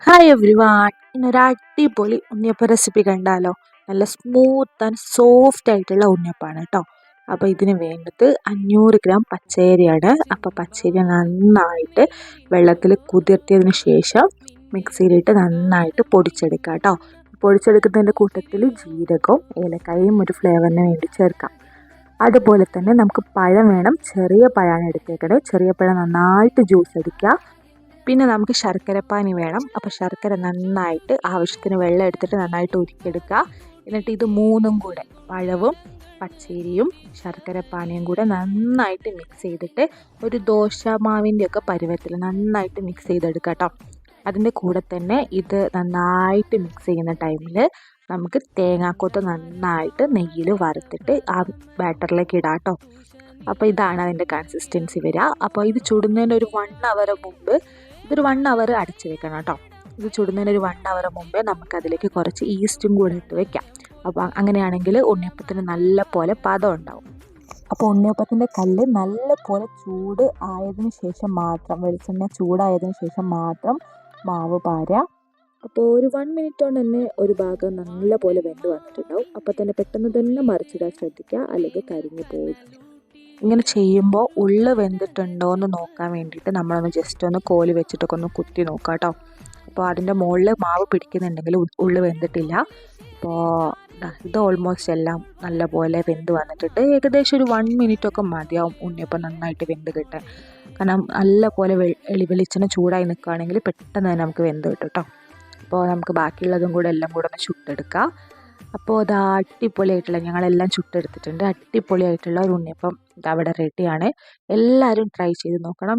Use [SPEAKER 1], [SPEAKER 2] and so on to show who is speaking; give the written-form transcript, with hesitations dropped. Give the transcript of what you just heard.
[SPEAKER 1] Hi every one. ഇന്നൊരു അടിപൊളി ഉണ്ണിയപ്പം recipe കണ്ടാലോ. നല്ല സ്മൂത്ത് ആൻഡ് സോഫ്റ്റ് ആയിട്ടുള്ള ഉണ്ണിയപ്പമാണ് കേട്ടോ. അപ്പോൾ ഇതിന് വേണ്ടത് 500 ഗ്രാം പച്ചരിയാണ്. അപ്പോൾ പച്ചരി നന്നായിട്ട് വെള്ളത്തിൽ കുതിർത്തിയതിന് ശേഷം മിക്സിയിലിട്ട് നന്നായിട്ട് പൊടിച്ചെടുക്കുക കേട്ടോ. പൊടിച്ചെടുക്കുന്നതിൻ്റെ കൂട്ടത്തിൽ ജീരകവും ഏലക്കായും ഒരു ഫ്ലേവറിന് വേണ്ടി ചേർക്കാം. അതുപോലെ തന്നെ നമുക്ക് പഴം വേണം. ചെറിയ പഴമാണ് എടുത്തേക്കണേ. ചെറിയ പഴം നന്നായിട്ട് ജ്യൂസ് അടിക്കുക. പിന്നെ നമുക്ക് ശർക്കരപ്പാനി വേണം. അപ്പോൾ ശർക്കര നന്നായിട്ട് ആവശ്യത്തിന് വെള്ളം എടുത്തിട്ട് നന്നായിട്ട് ഉരുക്കിയെടുക്കുക. എന്നിട്ട് ഇത് മൂന്നും കൂടെ, പഴവും പച്ചരിയും ശർക്കരപ്പാനിയും കൂടെ നന്നായിട്ട് മിക്സ് ചെയ്തിട്ട് ഒരു ദോശമാവിൻ്റെയൊക്കെ പരുവത്തിൽ നന്നായിട്ട് മിക്സ് ചെയ്തെടുക്കുക കേട്ടോ. അതിൻ്റെ കൂടെ തന്നെ ഇത് നന്നായിട്ട് മിക്സ് ചെയ്യുന്ന ടൈമിൽ നമുക്ക് തേങ്ങാക്കൊത്ത് നന്നായിട്ട് നെയ്യിൽ വറുത്തിട്ട് ആ ബാറ്ററിലേക്ക് ഇടാം കേട്ടോ. അപ്പോൾ ഇതാണ് അതിൻ്റെ കൺസിസ്റ്റൻസി വരിക. അപ്പോൾ ഇത് ചുടുന്നതിന് ഒരു 1 അവർ മുമ്പ്, ഇതൊരു 1 അവർ അടച്ച് വെക്കണം കേട്ടോ. ഇത് ചുടുന്നതിന് ഒരു 1 അവർ മുമ്പേ നമുക്കതിലേക്ക് കുറച്ച് ഈസ്റ്റും കൂടി ഇട്ട് വെക്കാം. അപ്പോൾ അങ്ങനെയാണെങ്കിൽ ഉണ്ണിയപ്പത്തിന് നല്ല പോലെ പദം ഉണ്ടാവും. അപ്പോൾ ഉണ്ണിയപ്പത്തിൻ്റെ കല്ല് നല്ല പോലെ ചൂട് ആയതിനു ശേഷം മാത്രം, വെളിച്ചെണ്ണ ചൂടായതിനു ശേഷം മാത്രം മാവ് പാരുക. അപ്പോൾ ഒരു 1 മിനിറ്റ് കൊണ്ട് തന്നെ ഒരു ഭാഗം നല്ല പോലെ വെന്ത് വന്നിട്ടുണ്ടാവും. അപ്പോൾ തന്നെ പെട്ടെന്ന് തന്നെ മറിച്ചിടാൻ ശ്രദ്ധിക്കുക, അല്ലെങ്കിൽ കരിഞ്ഞു പോകും. ഇങ്ങനെ ചെയ്യുമ്പോൾ ഉള്ളു വെന്തിട്ടുണ്ടോ എന്ന് നോക്കാൻ വേണ്ടിയിട്ട് നമ്മളൊന്ന് ജസ്റ്റ് ഒന്ന് കോല് വെച്ചിട്ടൊക്കെ ഒന്ന് കുത്തി നോക്കാം കേട്ടോ. അപ്പോൾ അതിൻ്റെ മുകളിൽ മാവ് പിടിക്കുന്നുണ്ടെങ്കിൽ ഉള്ളു വെന്തിട്ടില്ല. അപ്പോൾ ഇത് ഓൾമോസ്റ്റ് എല്ലാം നല്ലപോലെ വെന്ത് വന്നിട്ടുണ്ട്. ഏകദേശം ഒരു 1 മിനിറ്റ് ഒക്കെ മതിയാവും ഉണ്ണിയപ്പം നന്നായിട്ട് വെന്ത് കിട്ടാൻ. കാരണം നല്ല പോലെ വെളിച്ചെണ്ണ ചൂടായി നിൽക്കുകയാണെങ്കിൽ പെട്ടെന്ന് തന്നെ നമുക്ക് വെന്ത് കിട്ടും കേട്ടോ. അപ്പോൾ നമുക്ക് ബാക്കിയുള്ളതും കൂടെ എല്ലാം കൂടെ ഒന്ന് ചുട്ടെടുക്കാം. അപ്പോൾ അത് അടിപൊളിയായിട്ടുള്ള, ഞങ്ങളെല്ലാം ചുട്ടെടുത്തിട്ടുണ്ട്. അടിപൊളിയായിട്ടുള്ള ഒരു ഉണ്ണിയപ്പം ഇത് അവിടെ റെഡിയാണ്. എല്ലാവരും ട്രൈ ചെയ്ത് നോക്കണം.